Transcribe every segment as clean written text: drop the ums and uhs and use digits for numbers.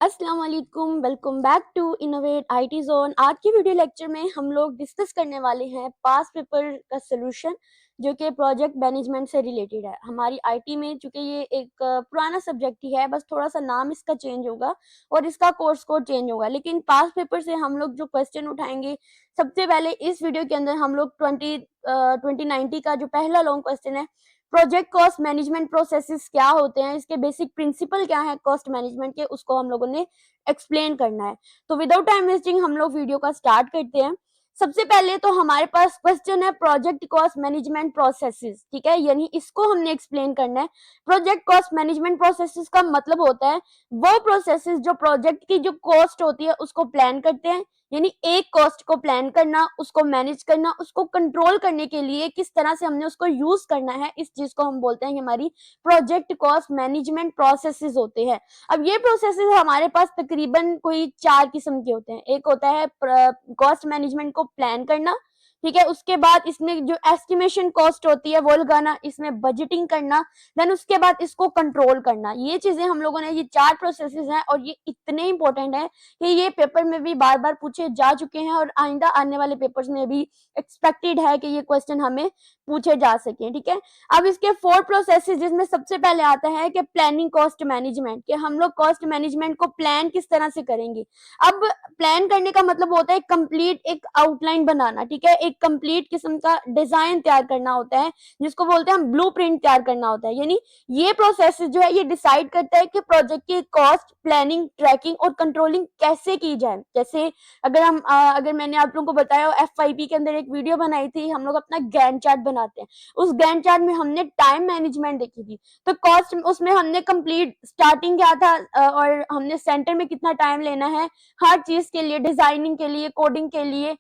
अस्सलाम वालेकुम, welcome back to innovate IT zone. आज की वीडियो लेक्चर में हम लोग डिस्कस करने वाले हैं पास पेपर का सोल्यूशन जो कि प्रोजेक्ट मैनेजमेंट से रिलेटेड है। हमारी आईटी में चूंकि ये एक पुराना सब्जेक्ट ही है, बस थोड़ा सा नाम इसका चेंज होगा और इसका कोर्स कोड चेंज होगा, लेकिन पास पेपर से हम लोग जो क्वेश्चन उठाएंगे सबसे पहले इस वीडियो के अंदर हम लोग 2090 का जो पहला लॉन्ग क्वेश्चन है, प्रोजेक्ट कॉस्ट मैनेजमेंट प्रोसेसेस क्या होते हैं, इसके बेसिक प्रिंसिपल क्या है कॉस्ट मैनेजमेंट के, उसको हम लोगों ने एक्सप्लेन करना है। तो विदाउट टाइम वेस्टिंग हम लोग वीडियो का स्टार्ट करते हैं। सबसे पहले तो हमारे पास क्वेश्चन है प्रोजेक्ट कॉस्ट मैनेजमेंट प्रोसेसेस, ठीक है, यानी इसको हमने एक्सप्लेन करना है। प्रोजेक्ट कॉस्ट मैनेजमेंट प्रोसेसेस का मतलब होता है वो प्रोसेसेस जो प्रोजेक्ट की जो कॉस्ट होती है उसको प्लान करते हैं, यानी एक कॉस्ट को प्लान करना, उसको मैनेज करना, उसको कंट्रोल करने के लिए किस तरह से हमने उसको यूज करना है, इस चीज को हम बोलते हैं कि हमारी प्रोजेक्ट कॉस्ट मैनेजमेंट प्रोसेसेस होते हैं। अब ये प्रोसेसेस हमारे पास तकरीबन कोई 4 किस्म के होते हैं। एक होता है कॉस्ट मैनेजमेंट को प्लान करना, ठीक है, उसके बाद इसमें जो एस्टिमेशन कॉस्ट होती है वो लगाना, इसमें बजटिंग करना, देन उसके बाद इसको कंट्रोल करना। ये चीजें हम लोगों ने, ये 4 प्रोसेसेस हैं और ये इतने इंपॉर्टेंट है कि ये पेपर में भी बार बार पूछे जा चुके हैं और आइंदा आने वाले पेपर्स में भी एक्सपेक्टेड है कि ये क्वेश्चन हमें पूछे जा सके, ठीक है। अब इसके 4 प्रोसेसेस, जिसमें सबसे पहले आता है कि प्लानिंग कॉस्ट मैनेजमेंट, कि हम लोग कॉस्ट मैनेजमेंट को प्लान किस तरह से करेंगे। अब प्लान करने का मतलब होता है कंप्लीट एक आउटलाइन बनाना, ठीक है, एक कंप्लीट किस्म का डिजाइन तैयार करना होता है, जिसको बोलते हैं हम ब्लूप्रिंट तैयार करना होता है। यानी ये प्रोसेस जो है ये डिसाइड करता है कि प्रोजेक्ट की कॉस्ट प्लानिंग, ट्रैकिंग और कंट्रोलिंग कैसे की जाए। जैसे अगर मैंने आप लोगों को बताया FYP के अंदर एक वीडियो बनाई थी, हम लोग अपना गैंट चार्ट बनाते हैं, उस गैंट चार्ट में हमने टाइम मैनेजमेंट देखी थी। तो कॉस्ट उसमें हमने कंप्लीट स्टार्टिंग क्या था और हमने सेंटर में कितना टाइम लेना है हर चीज के लिए, डिजाइनिंग के लिए, कोडिंग के लिए,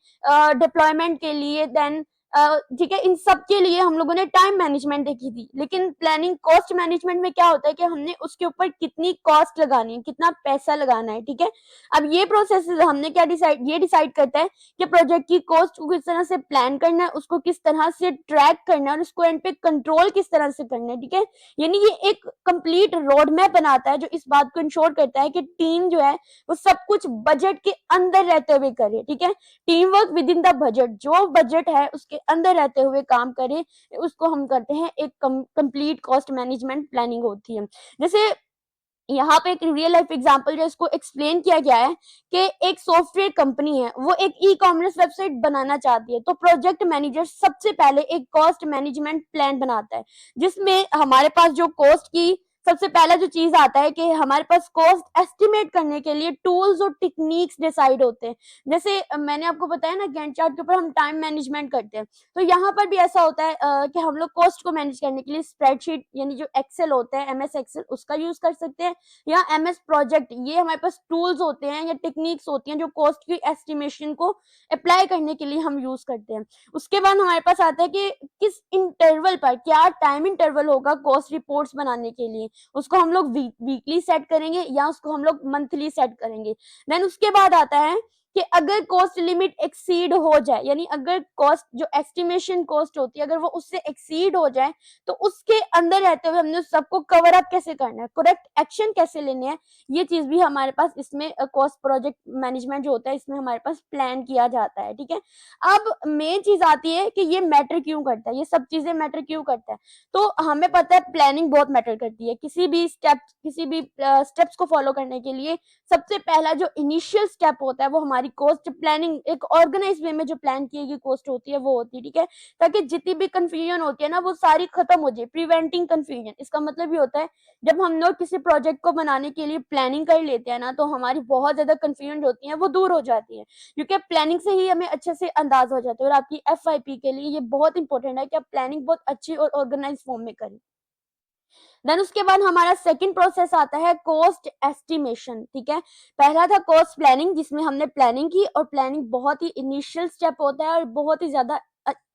डिप्लॉयमेंट के लिए, देन ठीक है, इन सब के लिए हम लोगों ने टाइम मैनेजमेंट देखी थी। लेकिन प्लानिंग कॉस्ट मैनेजमेंट में क्या होता है कि हमने उसके ऊपर कितनी कॉस्ट लगानी है, कितना पैसा लगाना है, ठीक है। अब ये प्रोसेस हमने क्या डिसाइड करता है कि प्रोजेक्ट की कॉस्ट को किस तरह से प्लान करना है, उसको किस तरह से ट्रैक करना है और उसको एंड पे कंट्रोल किस तरह से करना है, ठीक है। यानी ये एक कंप्लीट रोड मैप बनाता है जो इस बात को इंश्योर करता है कि टीम जो है वो सब कुछ बजट के अंदर रहते हुए करे, ठीक है। Team work with in the budget, जो बजट है उसके अंदर रहते हुए काम करे, उसको हम करते हैं एक कंप्लीट कॉस्ट मैनेजमेंट प्लानिंग होती है। जैसे यहाँ पे एक रियल लाइफ एग्जांपल जो इसको एक्सप्लेन किया गया है कि एक सॉफ्टवेयर कंपनी है, वो एक ई कॉमर्स वेबसाइट बनाना चाहती है, तो प्रोजेक्ट मैनेजर सबसे पहले एक कॉस्ट मैनेजमेंट प्लान बनाता है, जिसमें हमारे पास जो कॉस्ट की सबसे पहला जो चीज आता है कि हमारे पास कॉस्ट एस्टिमेट करने के लिए टूल्स और टेक्निक्स डिसाइड होते हैं। जैसे मैंने आपको बताया ना, गैंट चार्ट के ऊपर हम टाइम मैनेजमेंट करते हैं, तो यहाँ पर भी ऐसा होता है कि हम लोग कॉस्ट को मैनेज करने के लिए स्प्रेडशीट, यानी जो एक्सेल होता है, MS एक्सेल, उसका यूज कर सकते हैं, या MS प्रोजेक्ट। ये हमारे पास टूल्स होते हैं या टेक्निक्स होती हैं जो कॉस्ट की एस्टिमेशन को अप्लाई करने के लिए हम यूज करते हैं। उसके बाद हमारे पास आता है कि किस इंटरवल पर क्या टाइम इंटरवल होगा कॉस्ट रिपोर्ट्स बनाने के लिए, उसको हम लोग वीकली सेट करेंगे या उसको हम लोग मंथली सेट करेंगे। देन उसके बाद आता है कि अगर कॉस्ट लिमिट एक्सीड हो जाए, यानी अगर कॉस्ट जो एस्टिमेशन कॉस्ट होती है अगर वो उससे एक्सीड हो जाए, तो उसके अंदर रहते हुए हमने सबको कवर अप कैसे करना है, करेक्ट एक्शन कैसे लेने हैं, ये चीज भी हमारे पास इसमें कॉस्ट प्रोजेक्ट मैनेजमेंट जो होता है इसमें हमारे पास प्लान किया जाता है, ठीक है। अब मेन चीज आती है कि ये मैटर क्यों करता है, ये सब चीजें मैटर क्यों करता है। तो हमें पता है प्लानिंग बहुत मैटर करती है, किसी भी स्टेप्स को फॉलो करने के लिए सबसे पहला जो इनिशियल स्टेप होता है वो हमारी कॉस्ट प्लानिंग, एक ऑर्गेनाइज वे में जो प्लान की गई कॉस्ट होती है वो होती है, ठीक है, ताकि जितनी भी कंफ्यूजन होती है ना वो सारी खत्म हो जाए, प्रिवेंटिंग कंफ्यूजन। इसका मतलब ये होता है जब हम लोग किसी प्रोजेक्ट को बनाने के लिए प्लानिंग कर लेते हैं ना, तो हमारी बहुत ज्यादा कंफ्यूजन होती है वो दूर हो जाती है, क्योंकि प्लानिंग से ही हमें अच्छे से अंदाज हो जाता है। और आपकी FYP के लिए ये बहुत इंपॉर्टेंट है कि आप प्लानिंग बहुत अच्छी और ऑर्गेनाइज फॉर्म में करें। देन उसके बाद हमारा सेकंड प्रोसेस आता है कॉस्ट एस्टिमेशन, ठीक है। पहला था कॉस्ट प्लानिंग, जिसमें हमने प्लानिंग की, और प्लानिंग बहुत ही इनिशियल स्टेप होता है और बहुत ही ज्यादा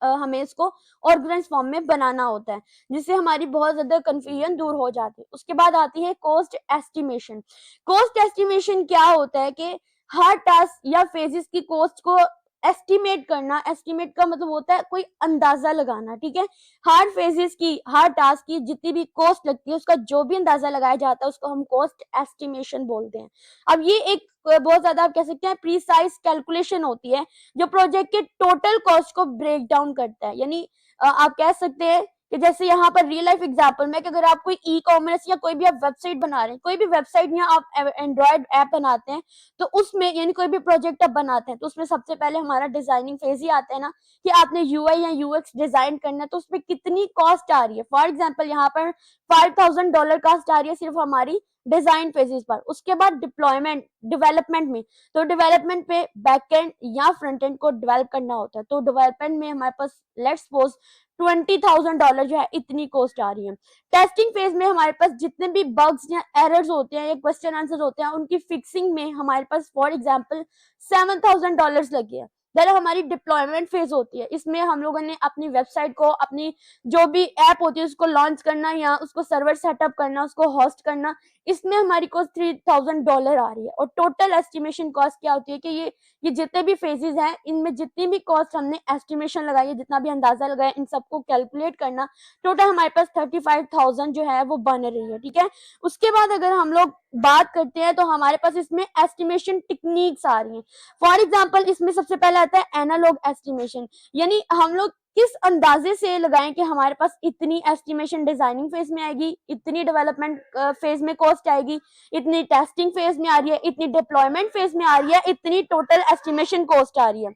हमें इसको ऑर्गेनाइज फॉर्म में बनाना होता है, जिससे हमारी बहुत ज्यादा कंफ्यूजन दूर हो जाती है। उसके बाद आती है कॉस्ट एस्टिमेशन। कॉस्ट एस्टिमेशन क्या होता है कि हर टास्क या फेजेस की कॉस्ट को एस्टिमेट करना, एस्टिमेट का मतलब होता है कोई अंदाजा लगाना, ठीक है। हर फेजेस की, हर टास्क की जितनी भी कॉस्ट लगती है उसका जो भी अंदाजा लगाया जाता है उसको हम कॉस्ट एस्टिमेशन बोलते हैं। अब ये एक बहुत ज्यादा आप कह सकते हैं प्रीसाइज कैलकुलेशन होती है जो प्रोजेक्ट के टोटल कॉस्ट को ब्रेक डाउन करता है। यानी आप कह सकते हैं कि जैसे यहाँ पर रियल लाइफ एग्जांपल में कि अगर आप कोई ई कॉमर्स या कोई भी आप वेबसाइट बना रहे हैं, कोई भी वेबसाइट या आप एंड्रॉयड ऐप बनाते हैं, तो उसमें यानी कोई भी प्रोजेक्ट आप बनाते हैं तो उसमें सबसे पहले हमारा डिजाइनिंग फेज ही आता है ना, कि आपने यूआई या यूएक्स डिजाइन करना है, तो उसमें कितनी कॉस्ट आ रही है। फॉर एग्जाम्पल यहाँ पर $5,000 कॉस्ट आ रही है सिर्फ हमारी डिजाइन फेजेस पर। उसके बाद डिप्लॉयमेंट, डेवलपमेंट में, तो डेवलपमेंट पे बैकएंड या फ्रंट एंड को डेवलप करना होता है, तो डेवलपमेंट में हमारे पास लेट्स सपोज $20,000 जो है इतनी कॉस्ट आ रही है। टेस्टिंग फेज में हमारे पास जितने भी बग्स या एरर्स होते हैं या क्वेश्चन आंसर होते हैं उनकी फिक्सिंग में हमारे पास फॉर एग्जांपल $7,000 लगे हैं। देन हमारी डिप्लॉयमेंट फेज होती है, इसमें हम लोगों ने अपनी वेबसाइट को, अपनी जो भी ऐप होती है उसको लॉन्च करना या उसको सर्वर सेटअप करना, उसको होस्ट करना, इसमें हमारी कॉस्ट $3,000 आ रही है। और टोटल एस्टिमेशन कॉस्ट क्या होती है कि ये जितने भी फेजेस हैं इनमें जितनी भी कॉस्ट हमने एस्टिमेशन लगाई है, जितना भी अंदाजा लगाया, इन सबको कैलकुलेट करना, टोटल हमारे पास 35,000 जो है वो बन रही है, ठीक है। उसके बाद अगर हम लोग बात करते हैं तो हमारे पास इसमें एस्टिमेशन टेक्निक्स आ रही हैं। फॉर एग्जाम्पल इसमें सबसे पहले आता है एनालॉग एस्टिमेशन, यानी हम लोग किस अंदाजे से लगाएं कि हमारे पास इतनी एस्टिमेशन डिजाइनिंग फेज में आएगी, इतनी डेवलपमेंट फेज में कॉस्ट आएगी, इतनी टेस्टिंग फेज में आ रही है, इतनी डिप्लॉयमेंट फेज में आ रही है, इतनी टोटल एस्टिमेशन कॉस्ट आ रही है।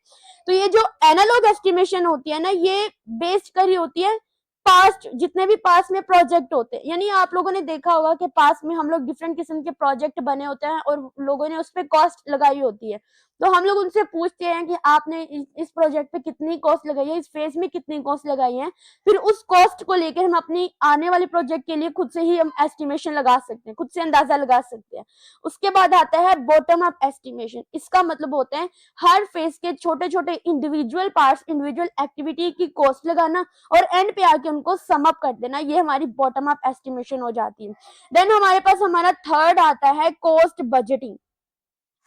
तो ये जो एनालॉग एस्टिमेशन होती है ना, ये बेस्ड करी होती है पास्ट, जितने भी पास्ट में प्रोजेक्ट होते हैं। यानी आप लोगों ने देखा होगा कि पास्ट में हम लोग डिफरेंट किस्म के प्रोजेक्ट बने होते हैं और लोगों ने उस पर कॉस्ट लगाई होती है, तो हम लोग उनसे पूछते हैं कि आपने इस प्रोजेक्ट पे कितनी कॉस्ट लगाई है, इस फेज में कितनी कॉस्ट लगाई है। फिर उस कॉस्ट को लेकर हम अपनी आने वाले प्रोजेक्ट के लिए खुद से ही हम एस्टिमेशन लगा सकते हैं, खुद से अंदाजा लगा सकते हैं। उसके बाद आता है बॉटम अप एस्टिमेशन। इसका मतलब होता है हर फेज के छोटे छोटे इंडिविजुअल पार्ट्स, इंडिविजुअल एक्टिविटी की कॉस्ट लगाना और एंड पे आके उनको सम अप कर देना, ये हमारी बॉटम अप एस्टिमेशन हो जाती है। देन हमारे पास हमारा थर्ड आता है कॉस्ट बजटिंग।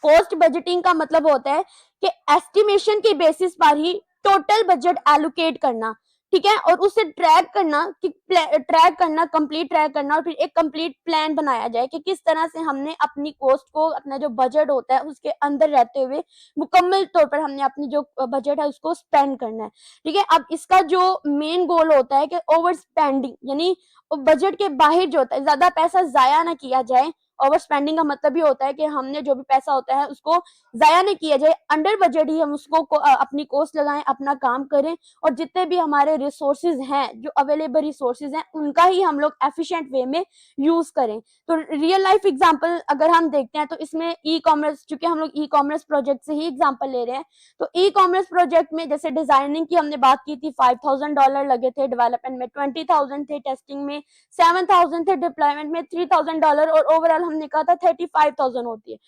कॉस्ट बजटिंग का मतलब होता है कि एस्टिमेशन के बेसिस पर ही टोटल बजट एलोकेट करना, ठीक है, और उसे ट्रैक करना कि कंप्लीट ट्रैक करना और फिर एक कंप्लीट प्लान बनाया जाए कि किस तरह से हमने अपनी कॉस्ट को, अपना जो बजट होता है उसके अंदर रहते हुए मुकम्मल तौर पर हमने अपनी जो बजट है उसको स्पेंड करना है, ठीक है। अब इसका जो मेन गोल होता है कि ओवर स्पेंडिंग, यानी बजट के बाहर जो होता है ज्यादा पैसा जाया ना किया जाए। ओवर स्पेंडिंग का मतलब ये होता है कि हमने जो भी पैसा होता है उसको जाया नहीं किया जाए, अंडर बजट ही हम उसको अपनी कॉस्ट लगाएं, अपना काम करें और जितने भी हमारे रिसोर्सेज हैं, जो अवेलेबल रिसोर्सेज हैं, उनका ही हम लोग एफिशिएंट वे में यूज करें। तो रियल लाइफ एग्जांपल अगर हम देखते हैं तो इसमें ई कॉमर्स, चूंकि हम लोग ई कॉमर्स प्रोजेक्ट से ही एग्जांपल ले रहे हैं, तो ई कॉमर्स प्रोजेक्ट में जैसे डिजाइनिंग की हमने बात की थी, $5,000 लगे थे, डेवलपमेंट में 20,000 थे, टेस्टिंग में 7,000 थे, डिप्लॉयमेंट में $3,000 और ओवरऑल हमने कहा था 35,000 होती है।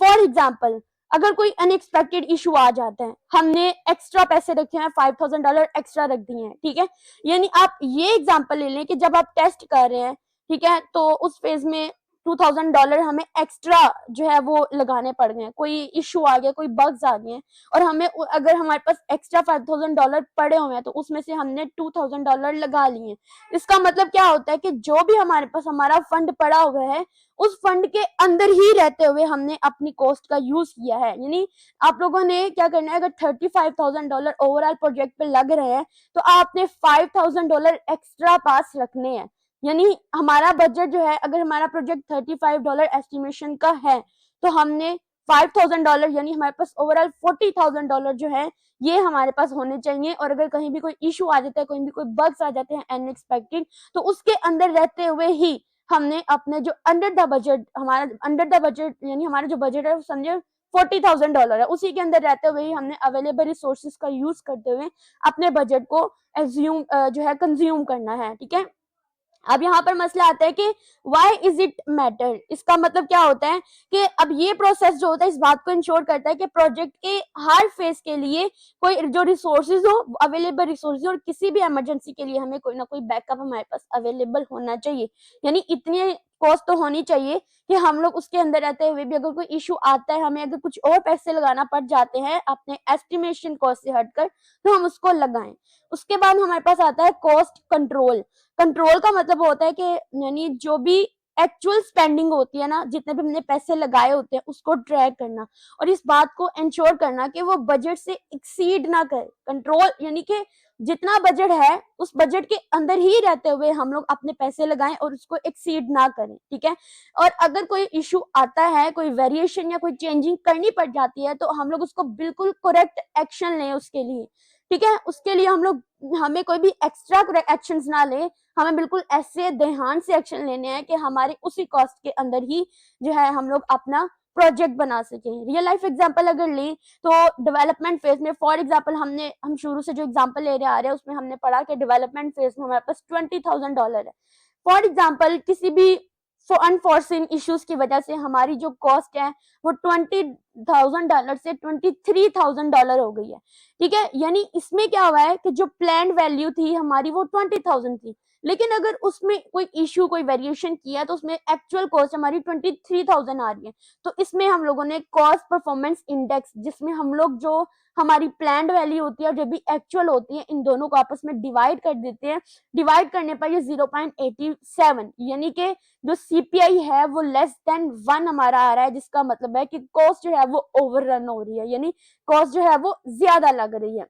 फॉर एग्जाम्पल अगर कोई अनएक्सपेक्टेड इशू आ जाता है, हमने एक्स्ट्रा पैसे रखे हैं, $5,000 एक्स्ट्रा रख दिए हैं, ठीक है। यानी आप ये एग्जाम्पल ले लें कि जब आप टेस्ट कर रहे हैं, ठीक है, तो उस फेज में $2,000 हमें एक्स्ट्रा जो है वो लगाने पड़ गए, कोई इशू आ गया, कोई बग्स आ गए और हमें अगर हमारे पास एक्स्ट्रा $5,000 पड़े हुए हैं तो उसमें से हमने $2,000 लगा लिए। इसका मतलब क्या होता है कि जो भी हमारे पास हमारा फंड पड़ा हुआ है उस फंड के अंदर ही रहते हुए हमने अपनी कॉस्ट का यूज किया है। यानी आप लोगों ने क्या करना है, अगर $35,000 ओवरऑल प्रोजेक्ट पे लग रहे हैं तो आपने $5,000 एक्स्ट्रा पास रखने हैं। यानी हमारा बजट जो है, अगर हमारा प्रोजेक्ट $35 एस्टिमेशन का है तो हमने $5,000 यानी हमारे पास ओवरऑल $40,000 जो है ये हमारे पास होने चाहिए। और अगर कहीं भी कोई इशू आ जाता है, कहीं भी कोई बग्स आ जाते हैं अनएक्सपेक्टेड, तो उसके अंदर रहते हुए ही हमने अपने जो अंडर द बजट, हमारा अंडर द बजट यानी हमारा जो बजट है समझे $40,000 है, उसी के अंदर रहते हुए ही हमने अवेलेबल रिसोर्सेज का यूज करते हुए अपने बजट को एज्यूम जो है कंज्यूम करना है, ठीक है। अब यहाँ पर मसला आता है कि वाई इज इट मैटर। इसका मतलब क्या होता है कि अब ये प्रोसेस जो होता है इस बात को इंश्योर करता है कि प्रोजेक्ट के हर फेज के लिए कोई जो रिसोर्सेज हो, अवेलेबल रिसोर्सेज, और किसी भी इमरजेंसी के लिए हमें कोई ना कोई बैकअप हमारे पास अवेलेबल होना चाहिए। यानी इतने कॉस्ट तो होनी चाहिए कि हम लोग उसके अंदर रहते हुए भी अगर कोई इशू आता है, हमें अगर कुछ और पैसे लगाना पड़ जाते हैं अपने एस्टिमेशन कॉस्ट से हटकर, तो हम उसको लगाएं। उसके बाद हमारे पास आता है कॉस्ट कंट्रोल। कंट्रोल का मतलब होता है कि यानी जो भी एक्चुअल स्पेंडिंग होती है ना, जितने भी हमने पैसे लगाए होते हैं उसको ट्रैक करना और इस बात को इंश्योर करना कि वो बजट से एक्सीड ना करे। कंट्रोल यानी कि जितना बजट है उस बजट के अंदर ही रहते हुए हम लोग अपने पैसे लगाएं और उसको एक्सीड ना करें, ठीक है। और अगर कोई इशू आता है, कोई वेरिएशन या कोई चेंजिंग करनी पड़ जाती है, तो हम लोग उसको बिल्कुल करेक्ट एक्शन लें उसके लिए, ठीक है। उसके लिए हमें कोई भी एक्स्ट्रा एक्शंस ना लें, हमें बिल्कुल ऐसे ध्यान से एक्शन लेने हैं कि हमारे उसी कॉस्ट के अंदर ही जो है हम लोग अपना प्रोजेक्ट बना सकें। रियल लाइफ एग्जांपल अगर लें तो डेवलपमेंट फेज में, फॉर एग्जांपल हम शुरू से जो एग्जांपल ले रहे आ रहे हैं उसमें हमने पढ़ा कि डेवलपमेंट फेज में हमारे पास $20,000 है। फॉर एग्जांपल किसी भी अनफॉर्सिन इश्यूज की वजह से हमारी जो कॉस्ट है वो $20,000 से $23,000 हो गई है, ठीक है। यानी इसमें क्या हुआ है कि जो प्लान वैल्यू थी हमारी वो 20,000 थी, लेकिन अगर उसमें कोई इशू, कोई वेरिएशन किया तो उसमें एक्चुअल कॉस्ट हमारी 23,000 आ रही है। तो इसमें हम लोगों ने कॉस्ट परफॉर्मेंस इंडेक्स, जिसमें हम लोग जो हमारी प्लान वैल्यू होती है और जो भी एक्चुअल होती है, इन दोनों को आपस में डिवाइड कर देते हैं। डिवाइड करने पर ये 0.87 यानी कि जो सीपीआई है वो लेस देन 1 हमारा आ रहा है, जिसका मतलब है कि कॉस्ट जो है वो ओवररन हो रही है, यानी कॉस्ट जो है वो ज्यादा लग रही है।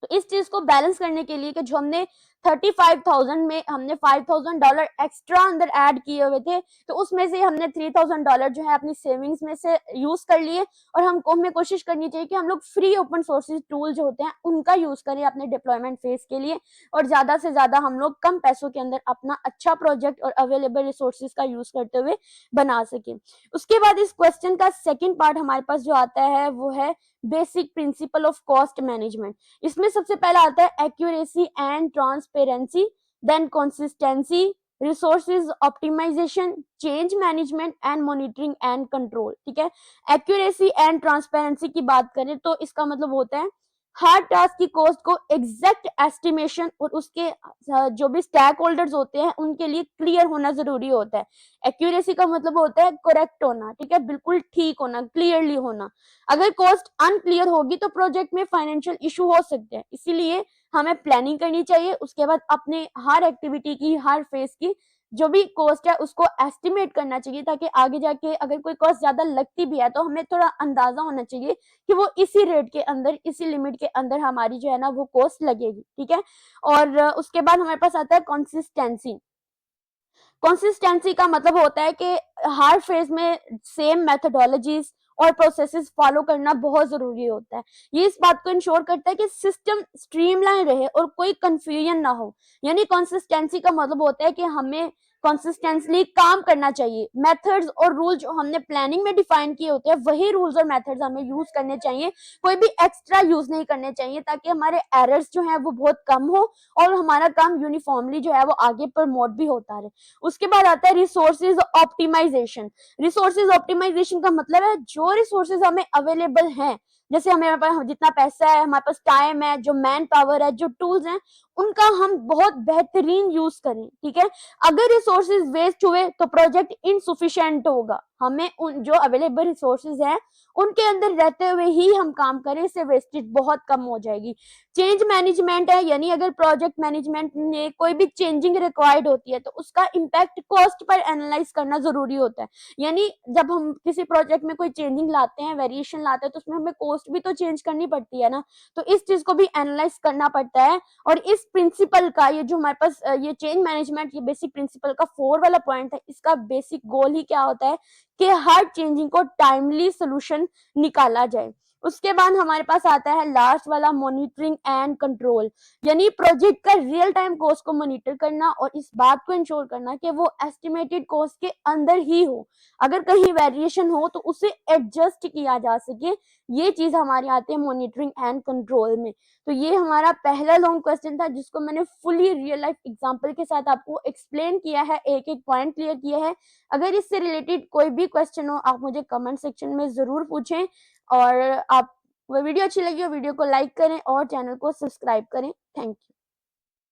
तो इस चीज को बैलेंस करने के लिए कि जो हमने 35,000 में हमने $5,000 एक्स्ट्रा अंदर ऐड किए हुए थे, तो उसमें से हमने $3,000 जो है अपनी सेविंग्स में से यूज कर लिए। और हमें कोशिश करनी चाहिए कि हम लोग फ्री ओपन सोर्सेज टूल जो होते हैं उनका यूज करें अपने डिप्लॉयमेंट फेज के लिए, और ज्यादा से ज्यादा हम लोग कम पैसों के अंदर अपना अच्छा प्रोजेक्ट और अवेलेबल रिसोर्सेज का यूज करते हुए बना सके। उसके बाद इस क्वेश्चन का सेकेंड पार्ट हमारे पास जो आता है वो है basic principle of cost management. इसमें सबसे पहला आता है accuracy and transparency, then consistency, resources optimisation, change management and monitoring and control, ठीक है। एक्यूरेसी एंड ट्रांसपेरेंसी की बात करें तो इसका मतलब होता है हर टास्क की कॉस्ट को एग्जैक्ट एस्टिमेशन और उसके जो भी स्टेक होल्डर्स होते हैं उनके लिए क्लियर होना जरूरी होता है। एक्यूरेसी का मतलब होता है करेक्ट होना, ठीक है, बिल्कुल ठीक होना, क्लियरली होना। अगर कॉस्ट अनक्लियर होगी तो प्रोजेक्ट में फाइनेंशियल इशू हो सकते हैं, इसीलिए हमें प्लानिंग करनी चाहिए। उसके बाद अपने हर एक्टिविटी की, हर फेज की जो भी कॉस्ट है उसको एस्टिमेट करना चाहिए, ताकि आगे जाके अगर कोई कॉस्ट ज्यादा लगती भी है तो हमें थोड़ा अंदाजा होना चाहिए कि वो इसी रेट के अंदर, इसी लिमिट के अंदर हमारी जो है ना वो कॉस्ट लगेगी, ठीक है। और उसके बाद हमारे पास आता है कंसिस्टेंसी। कंसिस्टेंसी का मतलब होता है कि हर फेज में सेम मेथोडोलॉजीज और प्रोसेसेस फॉलो करना बहुत जरूरी होता है। ये इस बात को इंश्योर करता है कि सिस्टम स्ट्रीमलाइन रहे और कोई कंफ्यूजन ना हो। यानी कंसिस्टेंसी का मतलब होता है कि हमें कंसिस्टेंटली काम करना चाहिए। मेथड्स और रूल जो हमने प्लानिंग में डिफाइन किए होते हैं वही रूल्स और मेथड्स हमें यूज करने चाहिए, कोई भी एक्स्ट्रा यूज नहीं करने चाहिए, ताकि हमारे एरर्स जो है वो बहुत कम हो और हमारा काम यूनिफॉर्मली जो है वो आगे प्रमोट भी होता रहे। उसके बाद आता है रिसोर्सेज ऑप्टिमाइजेशन। रिसोर्सेज ऑप्टिमाइजेशन का मतलब है जो रिसोर्सेज हमें अवेलेबल हैं, जैसे हमें पास जितना पैसा है, हमारे पास टाइम है, जो मैन पावर है, जो टूल्स हैं, उनका हम बहुत बेहतरीन यूज करें, ठीक है। अगर रिसोर्सेज वेस्ट हुए तो प्रोजेक्ट इनसुफिशिएंट होगा। हमें उन जो अवेलेबल रिसोर्सेज हैं उनके अंदर रहते हुए ही हम काम करें, इससे वेस्टेज बहुत कम हो जाएगी। चेंज मैनेजमेंट है, यानी अगर प्रोजेक्ट मैनेजमेंट में कोई भी चेंजिंग रिक्वायर्ड होती है तो उसका इम्पैक्ट कॉस्ट पर एनालाइज करना जरूरी होता है। यानी जब हम किसी प्रोजेक्ट में कोई चेंजिंग लाते हैं, वेरिएशन लाते हैं, तो उसमें हमें कॉस्ट भी तो चेंज करनी पड़ती है ना, तो इस चीज को भी एनालाइज करना पड़ता है। और इस प्रिंसिपल का, ये जो हमारे पास ये चेंज मैनेजमेंट, ये बेसिक प्रिंसिपल का 4 वाला पॉइंट है, इसका बेसिक गोल ही क्या होता है कि हर चेंजिंग को टाइमली सोल्यूशन निकाला जाए। उसके बाद हमारे पास आता है लास्ट वाला मॉनिटरिंग एंड कंट्रोल, यानी प्रोजेक्ट का रियल टाइम कॉस्ट को मॉनिटर करना और इस बात को इंश्योर करना कि वो एस्टिमेटेड कॉस्ट के अंदर ही हो। अगर कहीं वेरिएशन हो तो उसे एडजस्ट किया जा सके। ये चीज हमारी आती है मॉनिटरिंग एंड कंट्रोल में। तो ये हमारा पहला लॉन्ग क्वेश्चन था जिसको मैंने फुली रियल लाइफ एग्जांपल के साथ आपको एक्सप्लेन किया है, एक एक पॉइंट क्लियर किया है। अगर इससे रिलेटेड कोई भी क्वेश्चन हो आप मुझे कमेंट सेक्शन में जरूर पूछें, और आप वीडियो अच्छी लगी हो वीडियो को लाइक करें और चैनल को सब्सक्राइब करें। Thank you.